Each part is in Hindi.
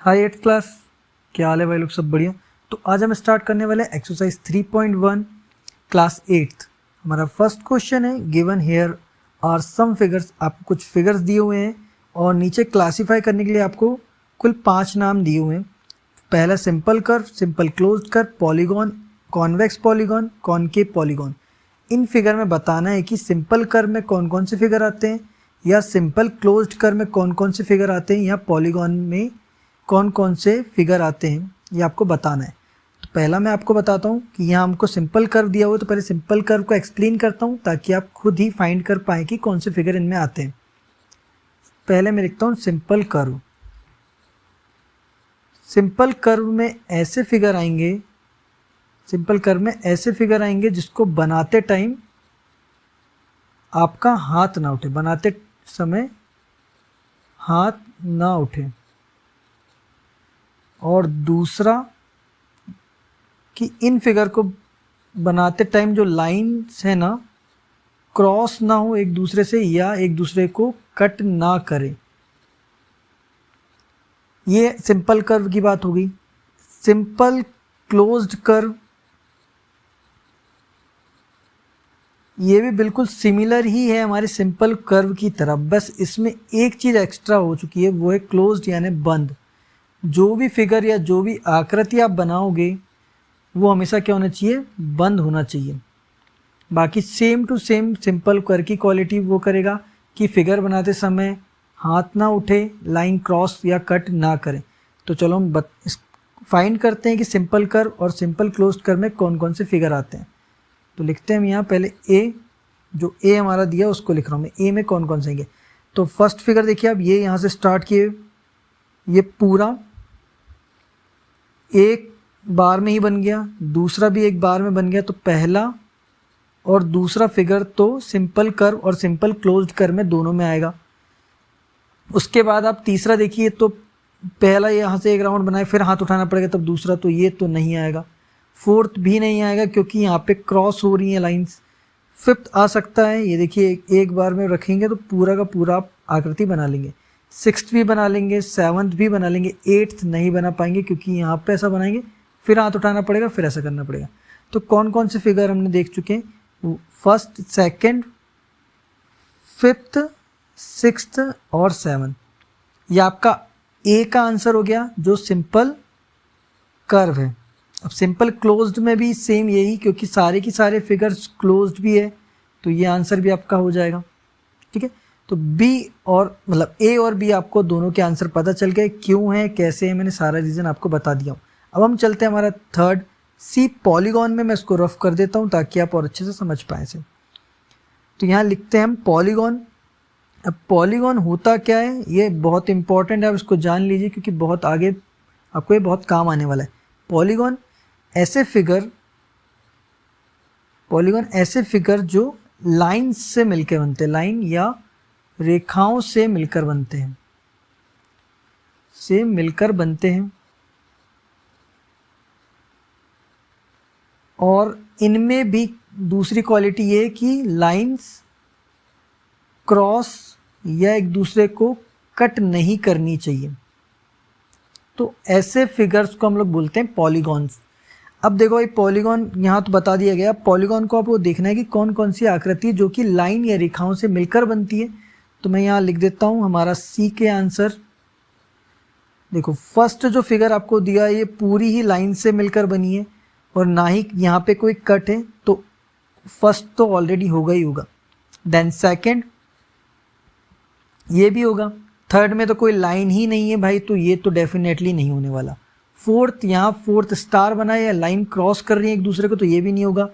हाय 8th क्लास, क्या हाल है भाई लोग? सब बढ़िया। तो आज हम स्टार्ट करने वाले हैं एक्सरसाइज 3.1 क्लास 8th। हमारा फर्स्ट क्वेश्चन है given here are some figures. आपको कुछ फिगर्स दिए हुए हैं और नीचे क्लासीफाई करने के लिए आपको कुल 5 नाम दिए हुए हैं। पहला simple curve, simple closed curve, polygon, convex polygon, concave polygon. In figure में बताना है कि सिंपल कर्व में कौन कौन से फिगर आते हैं, या सिंपल क्लोज्ड कर्व में कौन कौन से फिगर आते हैं, या पॉलीगॉन में कौन कौन से फिगर आते हैं, ये आपको बताना है। तो पहला मैं आपको बताता हूँ कि यहाँ हमको सिंपल कर्व दिया हुआ है, तो पहले सिंपल कर्व को एक्सप्लेन करता हूँ ताकि आप खुद ही फाइंड कर पाएँ कि कौन से फिगर इनमें आते हैं। पहले मैं लिखता हूँ सिंपल कर्व। सिंपल कर्व में ऐसे फिगर आएंगे, सिंपल कर्व में ऐसे फिगर आएंगे जिसको बनाते टाइम आपका हाथ ना उठे, बनाते समय हाथ ना उठे। और दूसरा कि इन फिगर को बनाते टाइम जो लाइन्स है ना, क्रॉस ना हो एक दूसरे से या एक दूसरे को कट ना करे। ये सिंपल कर्व की बात होगी। सिंपल क्लोज्ड कर्व, ये भी बिल्कुल सिमिलर ही है हमारे सिंपल कर्व की तरह, बस इसमें एक चीज़ एक्स्ट्रा हो चुकी है, वो है क्लोज्ड यानी बंद। जो भी फिगर या जो भी आकृति आप बनाओगे वो हमेशा क्या होना चाहिए? बंद होना चाहिए। बाकी same to same simple curve की क्वालिटी वो करेगा कि फिगर बनाते समय हाथ ना उठे, लाइन क्रॉस या कट ना करें। तो चलो हम फाइंड करते हैं कि सिंपल कर्व और सिंपल क्लोज्ड कर्व में कौन कौन से फिगर आते हैं। तो लिखते हैं हम यहाँ पहले ए, जो ए हमारा दिया उसको लिख रहा हूँ मैं। ए में कौन कौन से आएंगे? तो फर्स्ट फिगर देखिए आप, ये यहाँ से स्टार्ट किए, ये पूरा एक बार में ही बन गया, दूसरा भी एक बार में बन गया। तो पहला और दूसरा फिगर तो सिंपल कर्व और सिंपल क्लोज्ड कर्व में दोनों में आएगा। उसके बाद आप तीसरा देखिए, तो पहला यहाँ से एक राउंड बनाए फिर हाथ उठाना पड़ेगा तब दूसरा, तो ये तो नहीं आएगा। फोर्थ भी नहीं आएगा क्योंकि यहाँ पे क्रॉस हो रही है लाइंस। फिफ्थ आ सकता है, ये देखिए एक बार में रखेंगे तो पूरा का पूरा आप आकृति बना लेंगे। सिक्स्थ भी बना लेंगे, सेवन्थ भी बना लेंगे, एट्थ नहीं बना पाएंगे क्योंकि यहाँ पे ऐसा बनाएंगे फिर हाथ उठाना पड़ेगा, फिर ऐसा करना पड़ेगा। तो कौन कौन से फिगर हमने देख चुके हैं? फर्स्ट, सेकंड, फिफ्थ, सिक्स्थ और सेवन्थ। ये आपका ए का आंसर हो गया जो सिंपल कर्व है। अब सिंपल क्लोज्ड में भी सेम यही, क्योंकि सारे की सारे फिगर्स क्लोज्ड भी है, तो ये आंसर भी आपका हो जाएगा। ठीक है, तो बी और मतलब ए और बी आपको दोनों के आंसर पता चल गए, क्यों है कैसे है, मैंने सारा रीज़न आपको बता दिया हूँ। अब हम चलते हैं हमारा थर्ड सी, पॉलीगॉन में। मैं इसको रफ कर देता हूँ ताकि आप और अच्छे से समझ पाए इसे। तो यहाँ लिखते हैं हम पॉलीगॉन। अब पॉलीगॉन होता क्या है, ये बहुत इंपॉर्टेंट है, आप इसको जान लीजिए क्योंकि बहुत आगे आपको ये बहुत काम आने वाला है। पॉलीगॉन ऐसे फिगर जो लाइन से मिलकर बनते हैं, लाइन या रेखाओं से मिलकर बनते हैं, और इनमें भी दूसरी क्वालिटी ये है कि लाइंस क्रॉस या एक दूसरे को कट नहीं करनी चाहिए। तो ऐसे फिगर्स को हम लोग बोलते हैं पॉलीगॉन्स। अब देखो ये पॉलीगॉन यहाँ तो बता दिया गया, पॉलीगॉन को आपको देखना है कि कौन कौन सी आकृति जो कि लाइन या रेखाओं से मिलकर बनती है। तो मैं यहाँ लिख देता हूँ हमारा सी के आंसर। देखो फर्स्ट जो फिगर आपको दिया है ये पूरी ही लाइन से मिलकर बनी है और ना ही यहाँ पे कोई कट है, तो फर्स्ट तो ऑलरेडी होगा ही होगा। देन सेकंड ये भी होगा। थर्ड में तो कोई लाइन ही नहीं है भाई, तो ये तो डेफिनेटली नहीं होने वाला। फोर्थ, यहाँ फोर्थ स्टार बना है या लाइन क्रॉस कर रही है एक दूसरे को, तो ये भी नहीं होगा।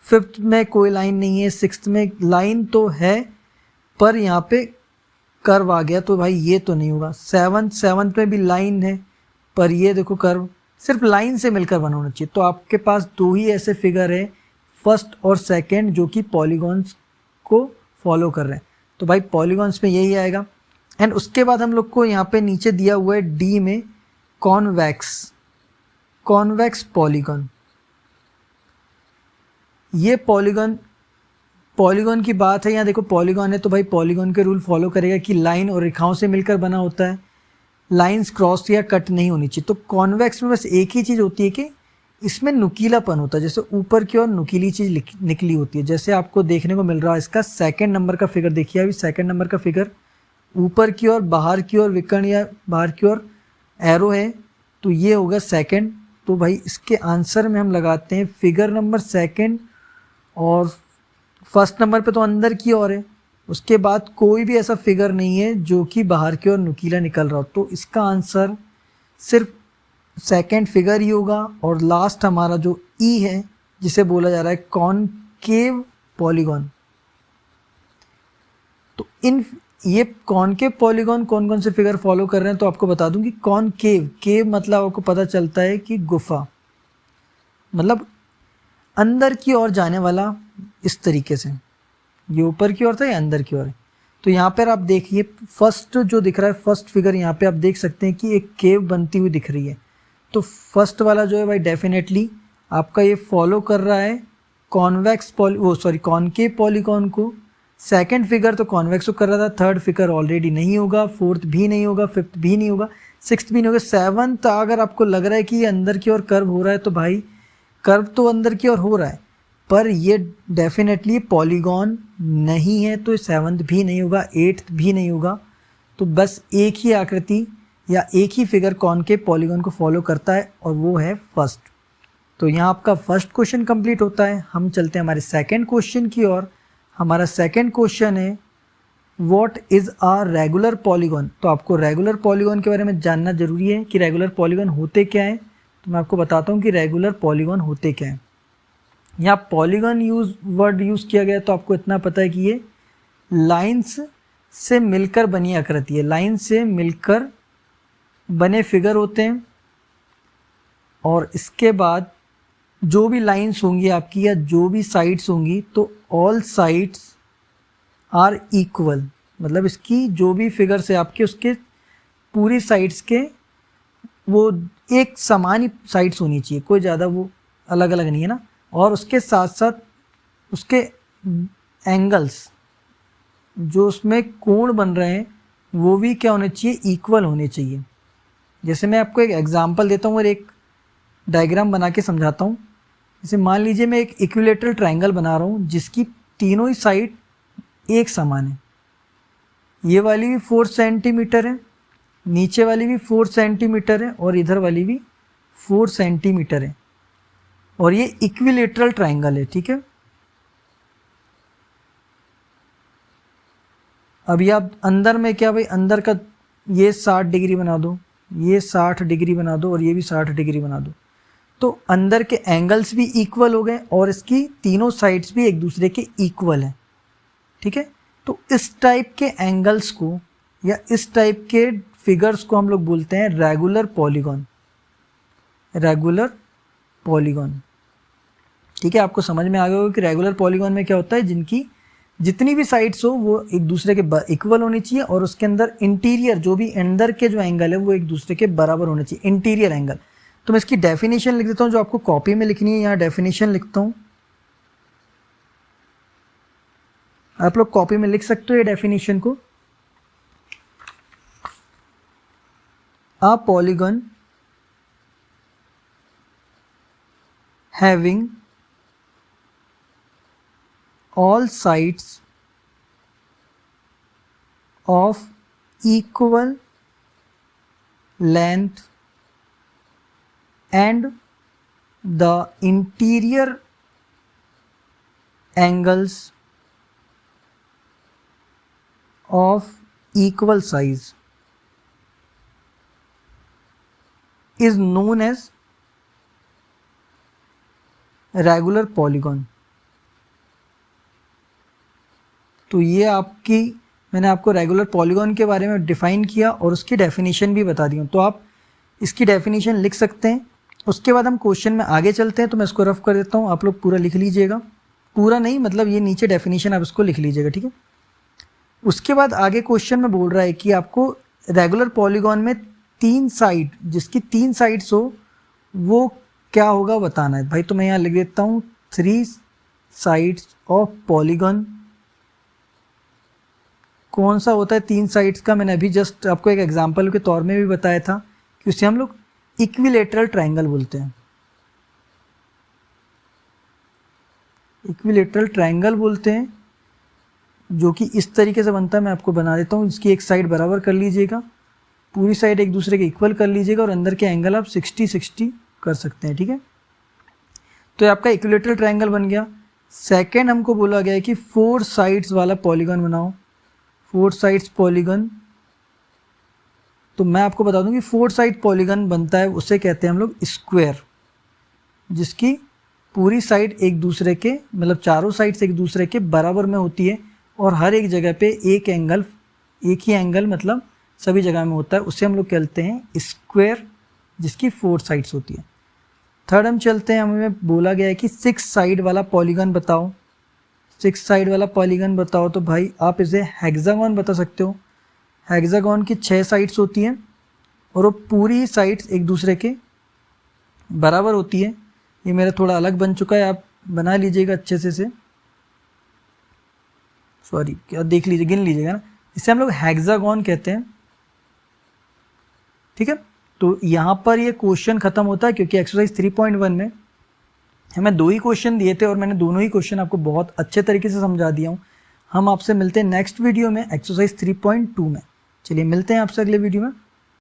फिफ्थ में कोई लाइन नहीं है। सिक्स्थ में लाइन तो है पर यहाँ पे कर्व आ गया, तो भाई ये तो नहीं होगा। सेवन्थ में भी लाइन है पर ये देखो कर्व, सिर्फ लाइन से मिलकर बना होना चाहिए। तो आपके पास दो ही ऐसे फिगर है, फर्स्ट और सेकेंड, जो कि पॉलीगॉन्स को फॉलो कर रहे हैं। तो भाई पॉलीगॉन्स में यही आएगा। एंड उसके बाद हम लोग को यहाँ पे नीचे दिया हुआ है डी में कॉन्वेक्स पॉलीगॉन। ये पॉलीगॉन की बात है। यहाँ देखो पॉलीगॉन है तो भाई पॉलीगॉन के रूल फॉलो करेगा कि लाइन और रेखाओं से मिलकर बना होता है। लाइंस क्रॉस या कट नहीं होनी चाहिए। तो कॉन्वेक्स में बस एक ही चीज़ होती है कि इसमें नुकीलापन होता है, जैसे ऊपर की ओर नुकीली चीज़ निकली होती है, जैसे आपको देखने को मिल रहा है। इसका सेकंड नंबर का फिगर देखिए, अभी सेकंड नंबर का फिगर ऊपर की ओर बाहर की ओर विकर्ण या बाहर की ओर एरो है, तो ये होगा सेकंड। तो भाई इसके आंसर में हम लगाते हैं फिगर नंबर सेकंड, और फर्स्ट नंबर पे तो अंदर की ओर है, उसके बाद कोई भी ऐसा फिगर नहीं है जो कि बाहर की ओर नुकीला निकल रहा हो, तो इसका आंसर सिर्फ सेकंड फिगर ही होगा। और लास्ट हमारा जो ई है, जिसे बोला जा रहा है कॉनकेव पॉलीगॉन। तो इन ये कॉनकेव पॉलीगॉन कौन कौन से फिगर फॉलो कर रहे हैं, तो आपको बता दूं कि कॉनकेव, केव मतलब आपको पता चलता है कि गुफा, मतलब अंदर की ओर जाने वाला, इस तरीके से। ये ऊपर की ओर था या अंदर की ओर है। तो यहाँ पर आप देखिए फर्स्ट जो दिख रहा है, फर्स्ट फिगर यहाँ पे आप देख सकते हैं कि एक केव बनती हुई दिख रही है। तो फर्स्ट वाला जो है भाई डेफिनेटली आपका ये फॉलो कर रहा है कॉनकेव पॉलीगॉन को। सेकंड फिगर तो कॉन्वेक्स को कर रहा था, थर्ड फिगर ऑलरेडी नहीं होगा, फोर्थ भी नहीं होगा, फिफ्थ भी नहीं होगा, सिक्स्थ भी नहीं होगा, सेवन्थ अगर आपको लग रहा है कि ये अंदर की ओर कर्व हो रहा है, तो भाई कर्व तो अंदर की ओर हो रहा है, पर ये डेफिनेटली पॉलीगॉन नहीं है, तो सेवन्थ भी नहीं होगा, एट्थ भी नहीं होगा। तो बस एक ही आकृति या एक ही फिगर कॉनकेव पॉलीगॉन को फॉलो करता है, और वो है फर्स्ट। तो यहाँ आपका फर्स्ट क्वेश्चन कंप्लीट होता है। हम चलते हैं हमारे सेकंड क्वेश्चन की ओर। हमारा सेकंड क्वेश्चन है what is a regular polygon. तो आपको रेगुलर पॉलीगॉन के बारे में जानना जरूरी है कि रेगुलर पॉलीगॉन होते क्या हैं। तो मैं आपको बताता हूँ कि रेगुलर पॉलीगॉन होते क्या हैं। यहाँ पॉलीगॉन वर्ड यूज़ किया गया, तो आपको इतना पता है कि ये लाइंस से मिलकर बनी आकृति है, लाइन से मिलकर बने फिगर होते हैं। और इसके बाद जो भी लाइंस होंगी आपकी या जो भी साइड्स होंगी, तो ऑल साइड्स आर इक्वल, मतलब इसकी जो भी फिगर्स है आपके, उसके पूरी साइड्स के वो एक समान ही साइड्स होनी चाहिए, कोई ज़्यादा वो अलग अलग नहीं है ना। और उसके साथ साथ उसके एंगल्स जो उसमें कोण बन रहे हैं वो भी क्या होने चाहिए, इक्वल होने चाहिए। जैसे मैं आपको एक एग्जांपल देता हूँ और एक डायग्राम बना के समझाता हूँ। जैसे मान लीजिए मैं एक इक्विलेटरल ट्रायंगल बना रहा हूँ जिसकी तीनों ही साइड एक समान है। ये वाली भी 4 सेंटीमीटर है, नीचे वाली भी 4 सेंटीमीटर है, और इधर वाली भी 4 सेंटीमीटर है, और ये इक्विलेटरल ट्रायंगल है, ठीक है। अभी आप अंदर में क्या भाई, अंदर का ये 60 डिग्री बना दो, ये 60 डिग्री बना दो, और ये भी 60 डिग्री बना दो, तो अंदर के एंगल्स भी इक्वल हो गए और इसकी तीनों साइड्स भी एक दूसरे के इक्वल हैं, ठीक है। तो इस टाइप के एंगल्स को या इस टाइप के फिगर्स को हम लोग बोलते हैं रेगुलर पॉलीगॉन, रेगुलर पॉलीगॉन, ठीक है। आपको समझ में आ गया होगा कि रेगुलर पॉलीगॉन में क्या होता है, जिनकी जितनी भी साइड्स हो वो एक दूसरे के इक्वल होनी चाहिए, और उसके अंदर इंटीरियर जो भी अंदर के जो एंगल है वो एक दूसरे के बराबर होने चाहिए, इंटीरियर एंगल। तो मैं इसकी डेफिनेशन लिख देता हूँ, जो आपको कॉपी में लिखनी है, यहाँ डेफिनेशन लिखता हूँ, आप लोग कॉपी में लिख सकते हो ये डेफिनेशन को। A polygon having all sides of equal length and the interior angles of equal size is known as regular polygon। तो ये आपकी, मैंने आपको रेगुलर पॉलीगॉन के बारे में डिफ़ाइन किया और उसकी डेफिनेशन भी बता दी हूँ, तो आप इसकी डेफिनेशन लिख सकते हैं। उसके बाद हम क्वेश्चन में आगे चलते हैं, तो मैं इसको रफ कर देता हूँ, आप लोग पूरा लिख लीजिएगा, पूरा नहीं मतलब ये नीचे डेफिनेशन आप इसको लिख लीजिएगा, ठीक है। उसके बाद आगे क्वेश्चन में बोल रहा है कि आपको रेगुलर पॉलीगॉन में 3 साइड, जिसकी 3 साइड्स हो वो क्या होगा बताना है भाई। तो मैं यहाँ लिख देता हूँ 3 साइड्स ऑफ पॉलीगॉन कौन सा होता है 3 साइड्स का, मैंने अभी जस्ट आपको एक एग्जांपल के तौर में भी बताया था कि उसे हम लोग इक्विलेटरल ट्रायंगल बोलते हैं। इक्विलेटरल ट्रायंगल बोलते हैं, जो कि इस तरीके से बनता है। मैं आपको बना देता हूँ। इसकी एक साइड बराबर कर लीजिएगा, पूरी साइड एक दूसरे के इक्वल कर लीजिएगा और अंदर के एंगल आप 60-60 कर सकते हैं, ठीक है। तो ये आपका इक्विलेटरल ट्रायंगल बन गया। सेकेंड हमको बोला गया है कि 4 साइड्स वाला पॉलीगन बनाओ, 4 साइड्स पॉलीगन। तो मैं आपको बता दूं कि 4 साइड पॉलीगन बनता है, उसे कहते हैं हम लोग स्क्वायर, जिसकी पूरी साइड एक दूसरे के मतलब चारों साइड्स एक दूसरे के बराबर में होती है और हर एक जगह पे एक ही एंगल मतलब सभी जगह में होता है, उसे हम लोग कहते हैं स्क्वायर, जिसकी 4 साइड्स होती है। थर्ड हम चलते हैं, हमें बोला गया है कि 6 साइड वाला पॉलीगन बताओ। 6 साइड वाला पॉलीगन बताओ, तो भाई आप इसे हेक्सागोन बता सकते हो। हेक्सागोन की 6 साइड्स होती हैं और वो पूरी साइड्स एक दूसरे के बराबर होती है। ये मेरा थोड़ा अलग बन चुका है, आप बना लीजिएगा अच्छे से सॉरी क्या देख लीजिए, गिन लीजिएगा ना। इसे हम लोग हेक्सागोन कहते हैं, ठीक है। तो यहाँ पर ये क्वेश्चन खत्म होता है, क्योंकि एक्सरसाइज 3.1 में हमें 2 ही क्वेश्चन दिए थे और मैंने दोनों ही क्वेश्चन आपको बहुत अच्छे तरीके से समझा दिया हूँ। हम आपसे मिलते हैं नेक्स्ट वीडियो में एक्सरसाइज 3.2 में। चलिए मिलते हैं आपसे अगले वीडियो में।